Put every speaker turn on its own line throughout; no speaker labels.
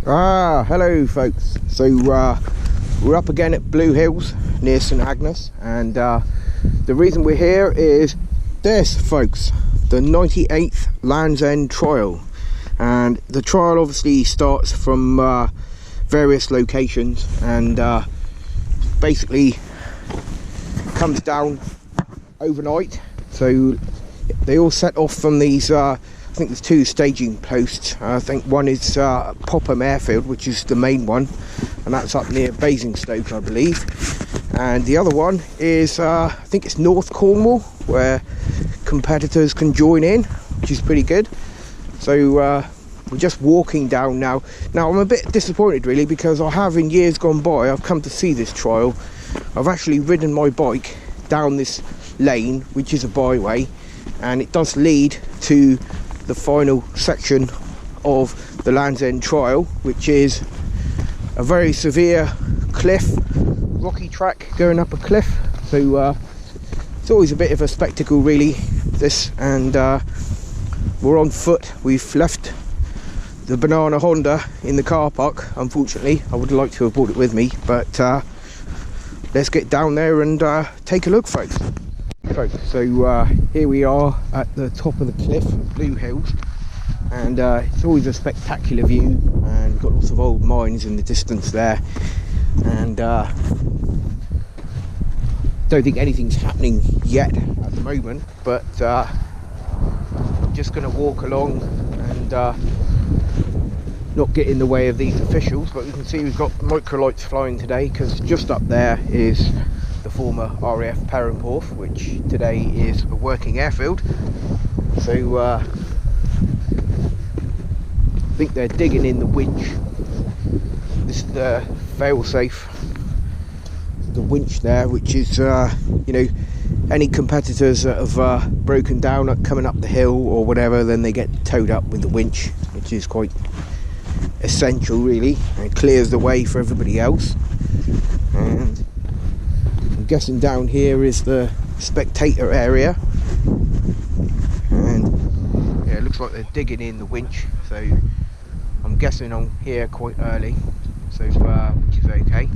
Hello folks. So we're up again at Bluehills near St Agnes, and the reason we're here is this, folks, the 98th Landsend Trial. And the trial obviously starts from various locations and basically comes down overnight. So they all set off from these I think there's two staging posts. I think one is Popham Airfield, which is the main one, and that's up near Basingstoke, I believe. And the other one is I think it's North Cornwall, where competitors can join in, which is pretty good. So we're just walking down now. Now I'm a bit disappointed really, because I have in years gone by, I've come to see this trial. I've actually ridden my bike down this lane, which is a byway, and it does lead to the final section of the Landsend Trial, which is a very severe cliff, rocky track going up a cliff. So it's always a bit of a spectacle really, this. And we're on foot. We've left the banana Honda in the car park, unfortunately. I would like to have brought it with me, but let's get down there and take a look, folks. So here we are at the top of the cliff, Bluehills, and it's always a spectacular view, and we've got lots of old mines in the distance there, and don't think anything's happening yet at the moment, but I'm just going to walk along and not get in the way of these officials. But you can see we've got microlights flying today, because just up there is the former RAF Perranporth, which today is a working airfield. So I think they're digging in the winch. This is the fail-safe, the winch there, which is you know, any competitors that have broken down coming up the hill or whatever, then they get towed up with the winch, which is quite essential really, and it clears the way for everybody else. And I'm guessing down here is the spectator area, and yeah, it looks like they're digging in the winch, so I'm guessing I'm here quite early, so which is okay.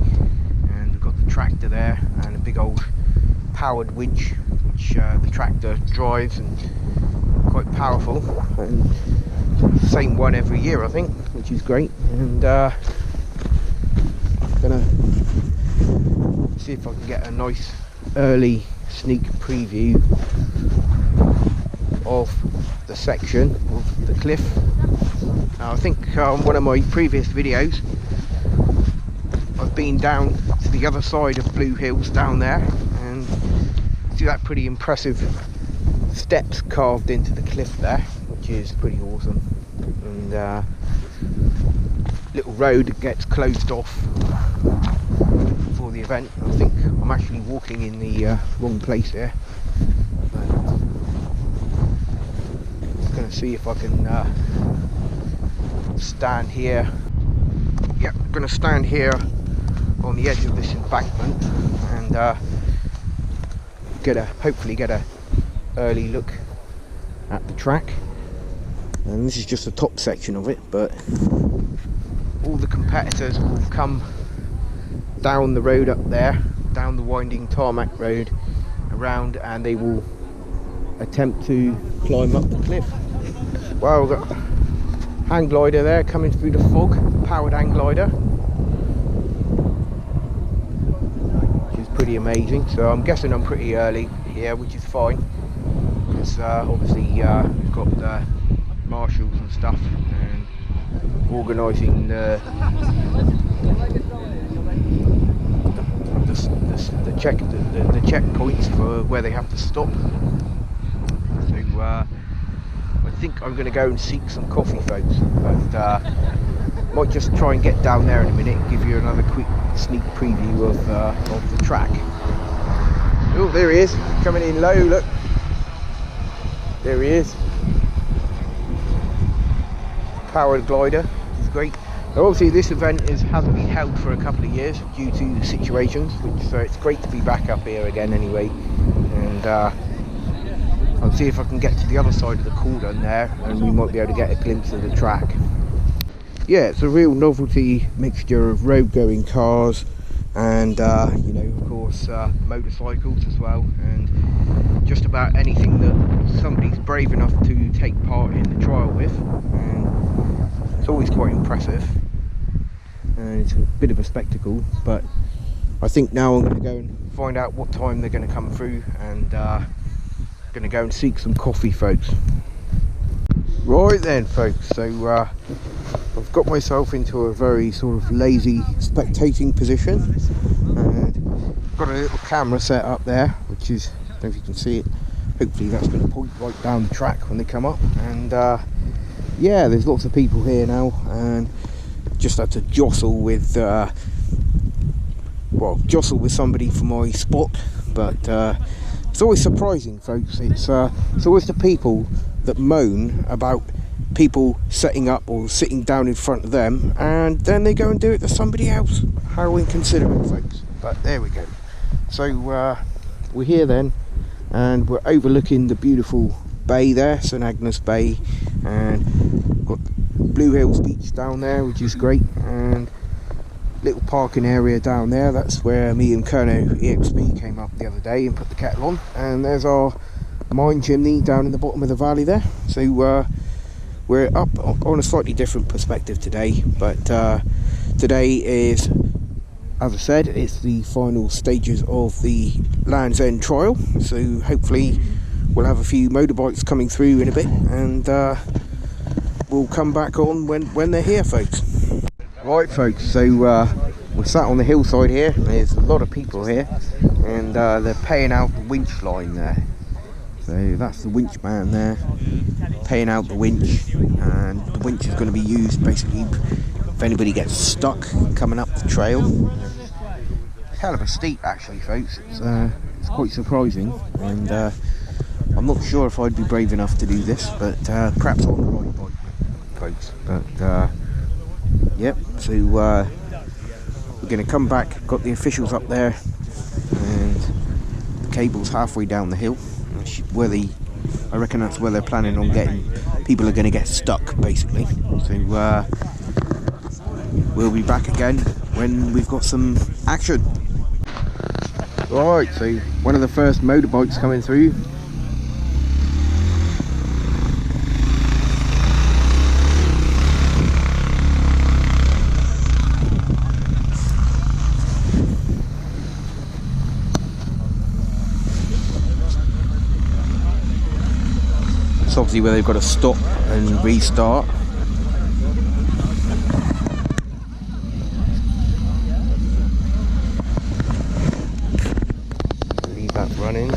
And we've got the tractor there and a big old powered winch, which the tractor drives, and quite powerful, and same one every year I think, which is great. And I'm gonna see if I can get a nice early sneak preview of the section of the cliff. Now I think on one of my previous videos I've been down to the other side of Bluehills down there, and see that pretty impressive steps carved into the cliff there, which is pretty awesome. And little road gets closed off for the event. I think I'm actually walking in the wrong place here, but I'm gonna see if I can stand here. Yep, I'm gonna stand here on the edge of this embankment and hopefully get a early look at the track. And this is just the top section of it, but all the competitors will come down the road up there, down the winding tarmac road around, and they will attempt to climb up the cliff. Well, we've got a hang glider there coming through the fog, powered hang glider, which is pretty amazing. So I'm guessing I'm pretty early here, which is fine, because obviously we've got the marshals and stuff and organising the checkpoints for where they have to stop. So I think I'm going to go and seek some coffee, folks, but might just try and get down there in a minute and give you another quick sneak preview of the track. Oh, there he is, coming in low, look, there he is. Powered glider, which is great. Now obviously this event hasn't been held for a couple of years due to the situations, so it's great to be back up here again anyway. And I'll see if I can get to the other side of the cordon there, and we might be able to get a glimpse of the track. yeah, it's a real novelty mixture of road going cars and you know, of course, motorcycles as well, and just about anything that somebody's brave enough to take part in the trial with. And it's always quite impressive, and it's a bit of a spectacle. But I think now I'm going to go and find out what time they're going to come through, and going to go and seek some coffee, folks. Right then, folks, so I've got myself into a very sort of lazy spectating position, and got a little camera set up there, which is, I don't know if you can see it, hopefully that's going to point right down the track when they come up. And yeah, there's lots of people here now, and just had to jostle with somebody for my spot. But it's always surprising, folks. It's always the people that moan about people setting up or sitting down in front of them, and then they go and do it to somebody else. How inconsiderate, folks. But there we go. So we're here then, and we're overlooking the beautiful bay there, St Agnes Bay, and got Bluehills beach down there, which is great, and little parking area down there. That's where me and Kerno EXP came up the other day and put the kettle on. And there's our mine chimney down in the bottom of the valley there. So we're up on a slightly different perspective today, but today is, as I said, it's the final stages of the Landsend Trial. So hopefully we'll have a few motorbikes coming through in a bit, and we'll come back on when they're here, folks. Right, folks, so we're sat on the hillside here. There's a lot of people here, and they're paying out the winch line there. So that's the winch man there, paying out the winch, and the winch is going to be used basically if anybody gets stuck coming up the trail. Hell of a steep, actually, folks. It's quite surprising, and I'm not sure if I'd be brave enough to do this, but perhaps on the right bike, folks. But yep, so we're going to come back. Got the officials up there, and the cable's halfway down the hill. I reckon that's where they're planning on getting. People are going to get stuck, basically. So we'll be back again when we've got some action. Right, so one of the first motorbikes coming through. Obviously where they've got to stop and restart. Leave that running.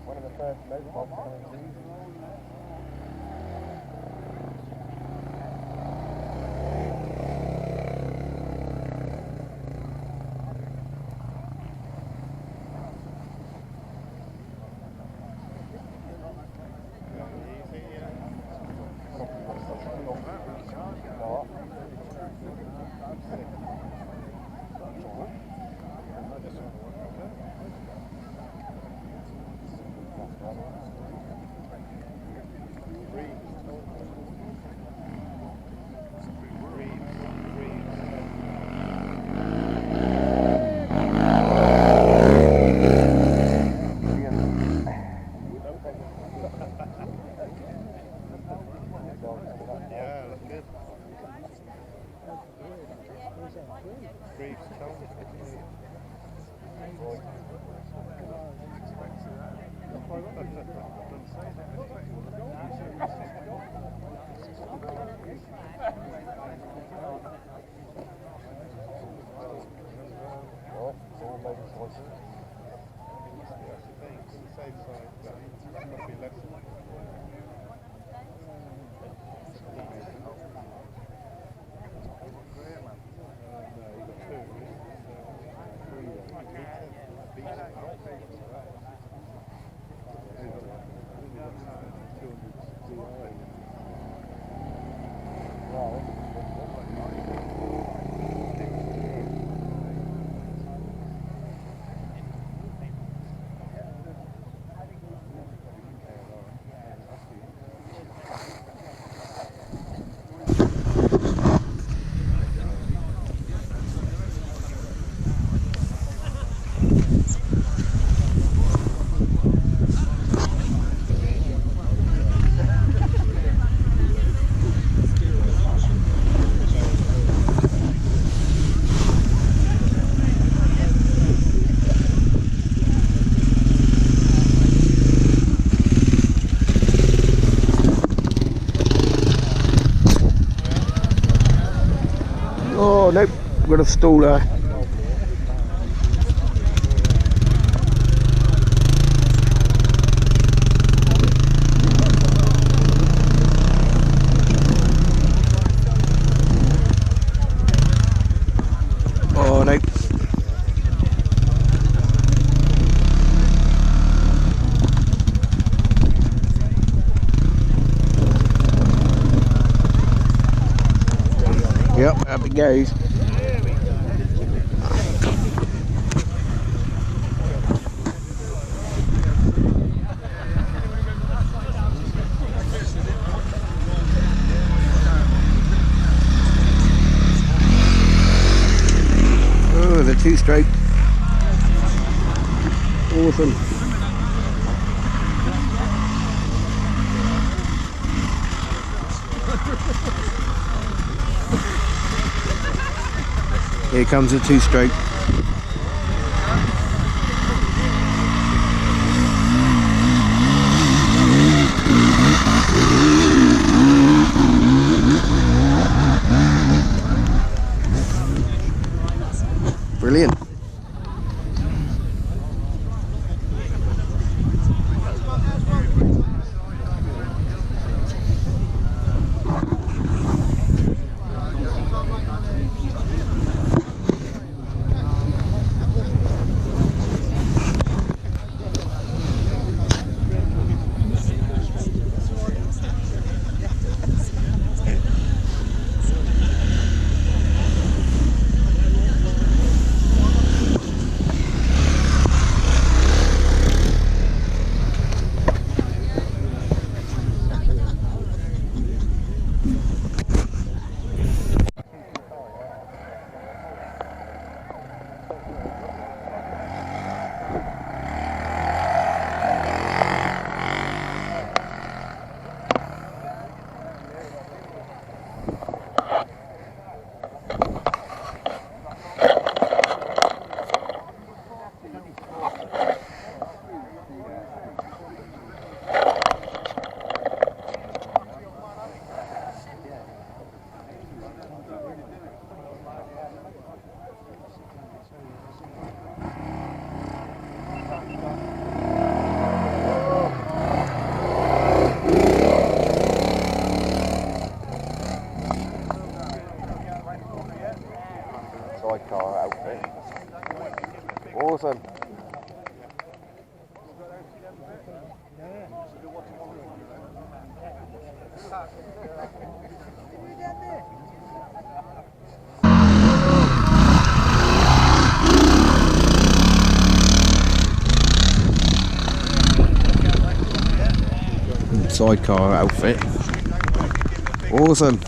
One of the first motorbikes coming through. Oh nope, we've got a stall there. Oh nope. Yep, up it goes. Oh, the two-stroke. Awesome. Here comes a two-stroke. Brilliant. Sidecar outfit. Awesome. Sidecar outfit. Awesome.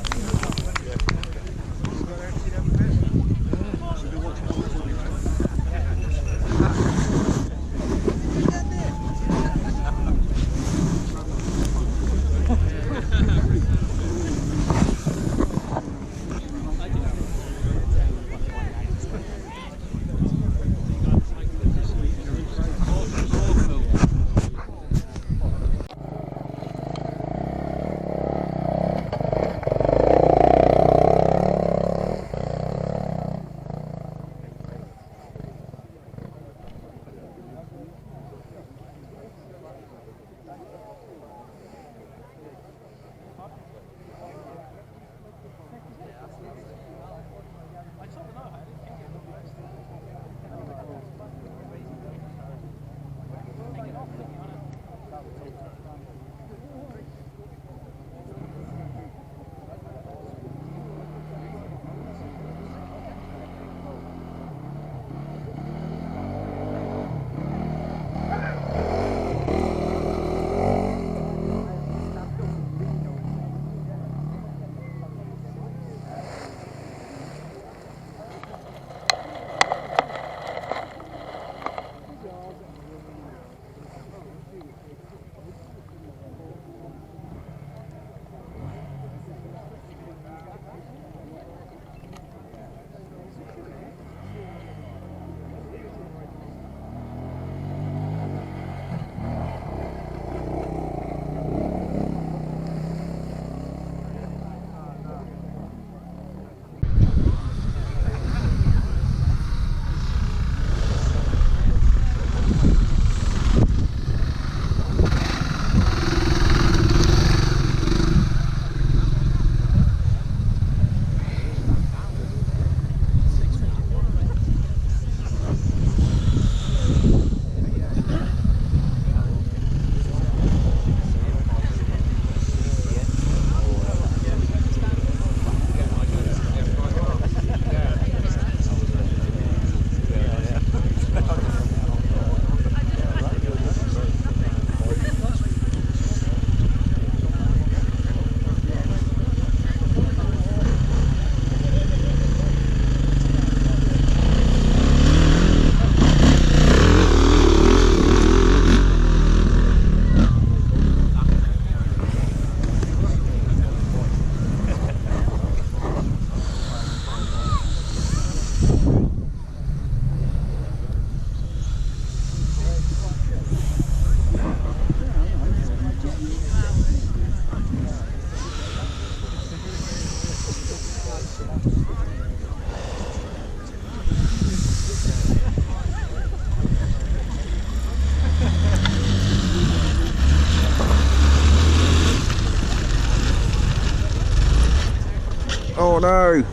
no!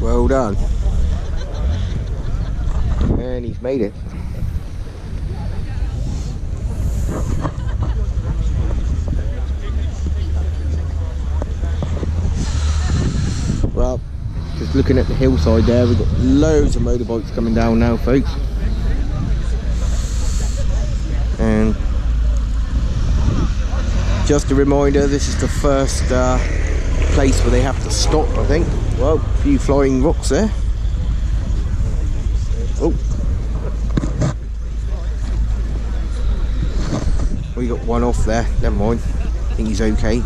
Well done. And he's made it. Well, just looking at the hillside there, we've got loads of motorbikes coming down now, folks. And just a reminder, this is the first place where they have to stop, I think. Well, a few flying rocks there. Oh, we got one off there, never mind. I think he's okay.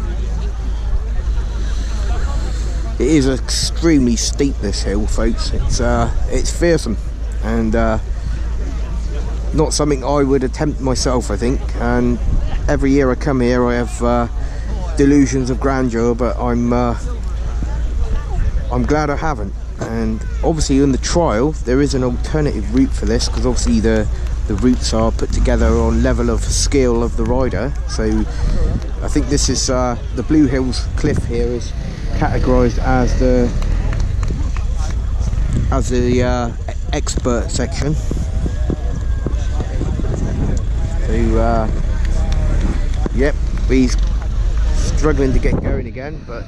It is extremely steep, this hill, folks. It's fearsome, and not something I would attempt myself, I think. And every year I come here, I have delusions of grandeur, but I'm glad I haven't. And obviously in the trial there is an alternative route for this, because obviously the routes are put together on level of skill of the rider. So I think this is the Bluehills cliff here is categorized as the expert section. So yep, he's struggling to get going again, but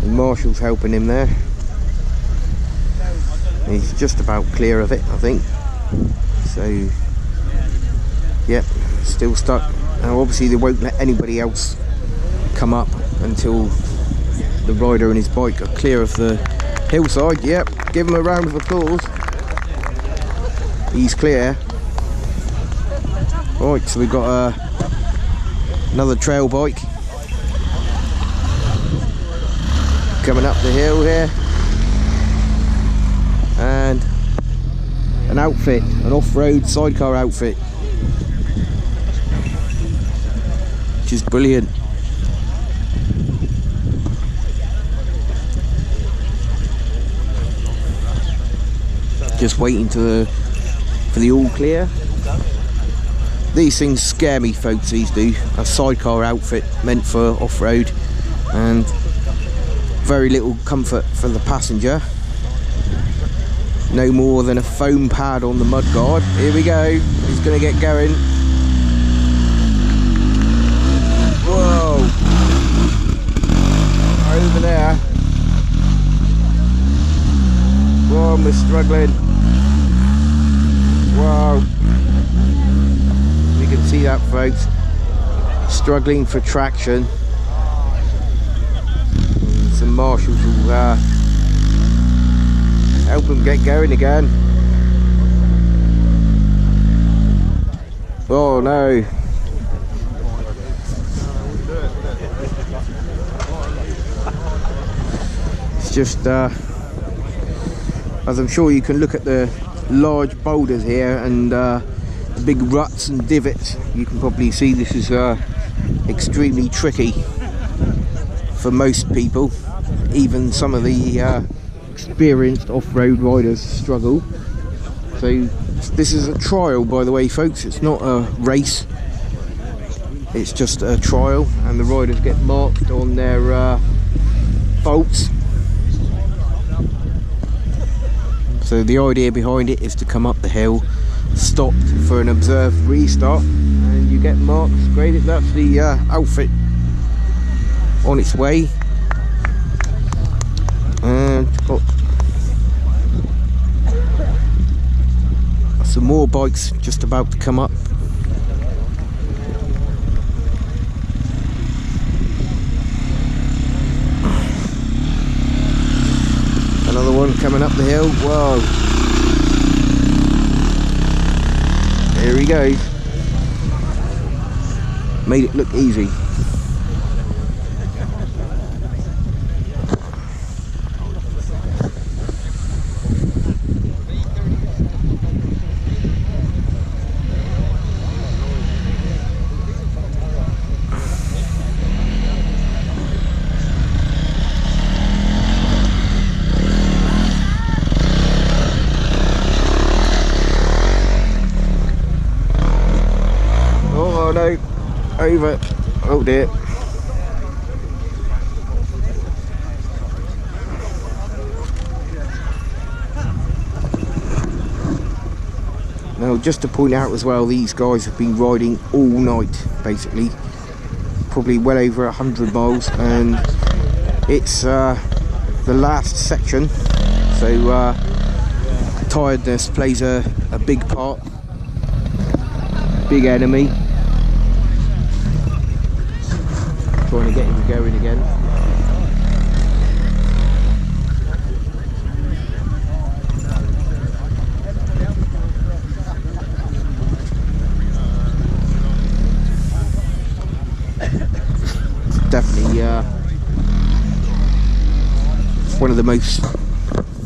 Marshall's helping him there. He's just about clear of it, I think. So yep, still stuck. Now obviously they won't let anybody else come up until the rider and his bike are clear of the hillside. Yep, give him a round of applause. He's clear. Right, so we've got another trail bike coming up the hill here, and an outfit, an off-road sidecar outfit, which is brilliant. Just waiting for the all clear. These things scare me, folks, these do. A sidecar outfit meant for off-road, and very little comfort for the passenger. No more than a foam pad on the mudguard. Here we go, he's gonna get going. Whoa! Over there. Whoa, we're struggling. Whoa! You can see that, folks. Struggling for traction. Some marshals will help him get going again. Oh no. It's just as I'm sure you can look at the large boulders here and the big ruts and divots, you can probably see this is extremely tricky for most people. Even some of the experienced off-road riders struggle. So this is a trial, by the way, folks. It's not a race, it's just a trial, and the riders get marked on their faults. So the idea behind it is to come up the hill, stopped for an observed restart, and you get marks. Great, that's the outfit on its way. And got some more bikes just about to come up. Another one coming up the hill. Whoa! Here he goes. Made it look easy. over. Oh dear. Now, just to point out as well, these guys have been riding all night, basically. Probably well over 100 miles, and it's the last section, so tiredness plays a big part. Big enemy. Trying to get him going again. Definitely one of the most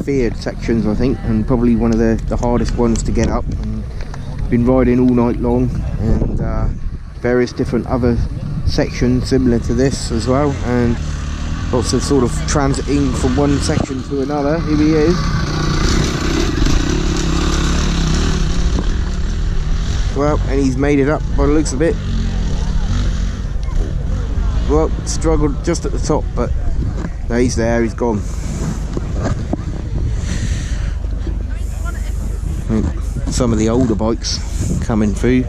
feared sections, I think, and probably one of the hardest ones to get up. And been riding all night long, and various different other sections similar to this as well, and lots of sort of transiting from one section to another. Here he is. Well, and he's made it up by the looks of it. Well, struggled just at the top, but no, he's there, he's gone. Some of the older bikes coming through.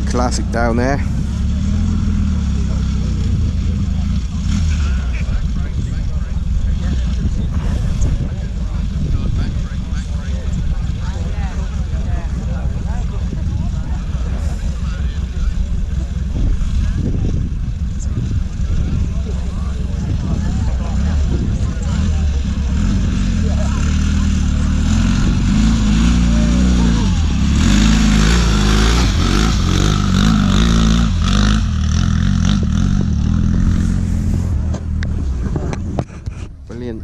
Classic down there. Brilliant.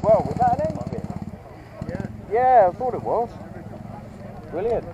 Well, was that an engine? Yeah, I thought it was. Brilliant.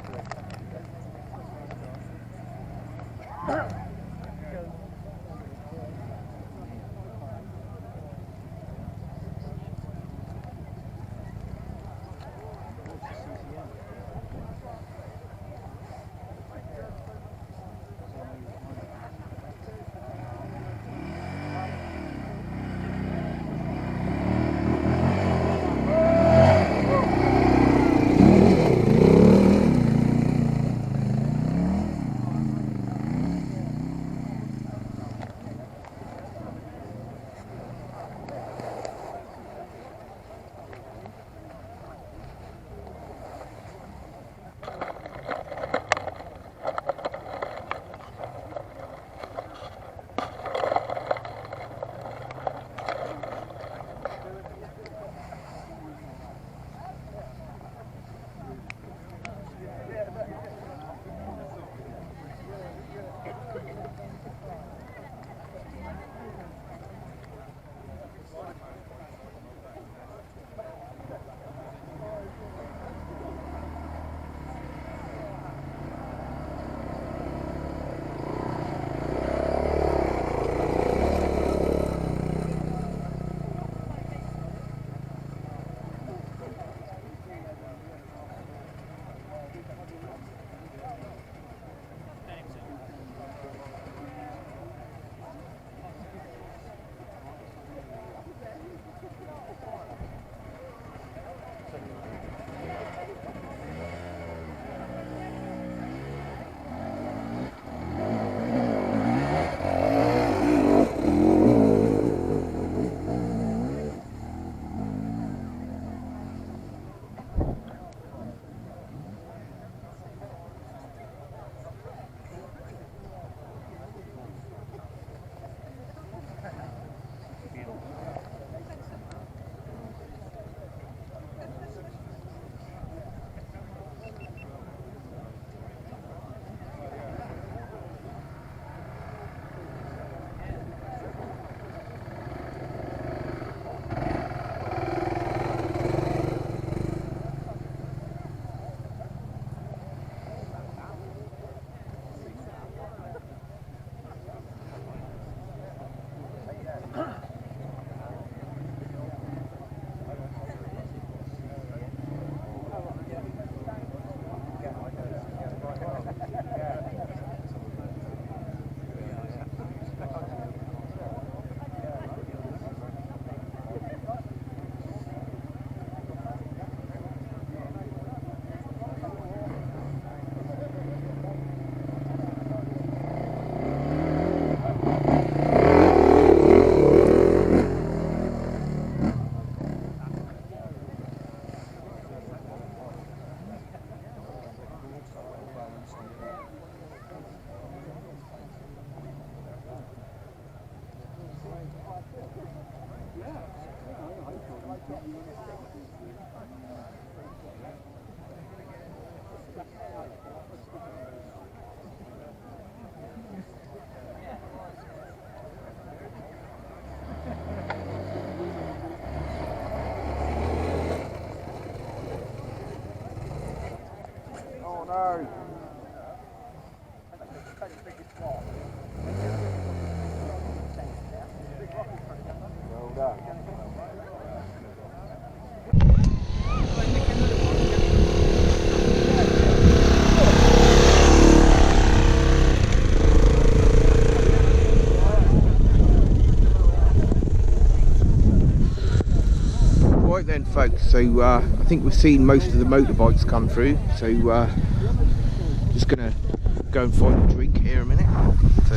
Oh no! Well done. Right then folks, so I think we've seen most of the motorbikes come through, so just gonna go and find a drink here a minute. So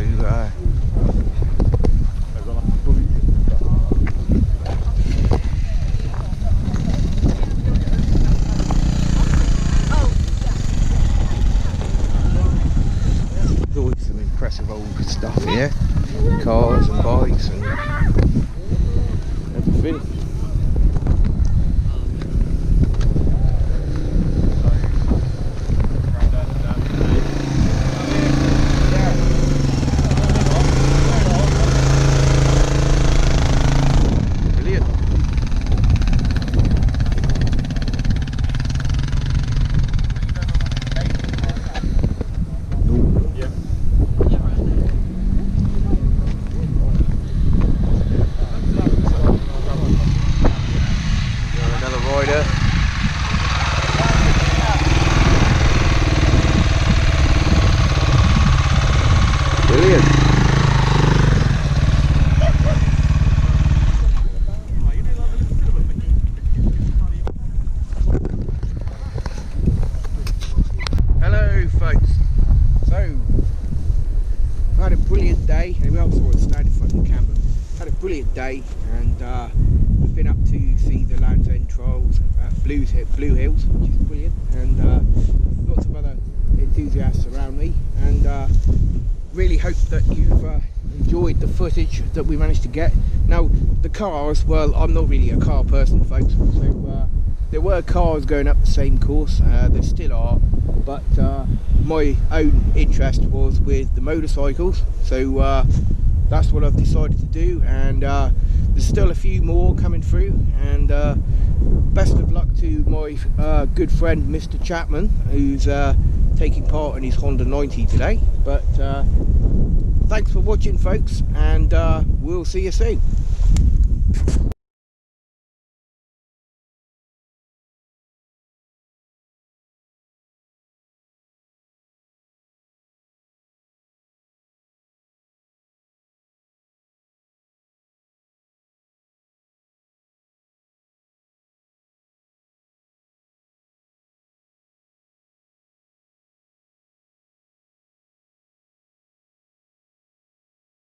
there's always some impressive old stuff here, cars and bikes and everything. Hello folks, so I've had a brilliant day. Well, sorry, stand in front of the camera. Had a brilliant day, and we've been up to see the Landsend Trials at Bluehills, which is brilliant, and lots of other enthusiasts around me, and really hope that you've enjoyed the footage that we managed to get. Now the cars, well, I'm not really a car person folks, so there were cars going up the same course, there still are, but my own interest was with the motorcycles, so that's what I've decided to do, and there's still a few more coming through, and best of luck to my good friend Mr. Chapman, who's taking part in his Honda 90 today. But thanks for watching folks, and we'll see you soon.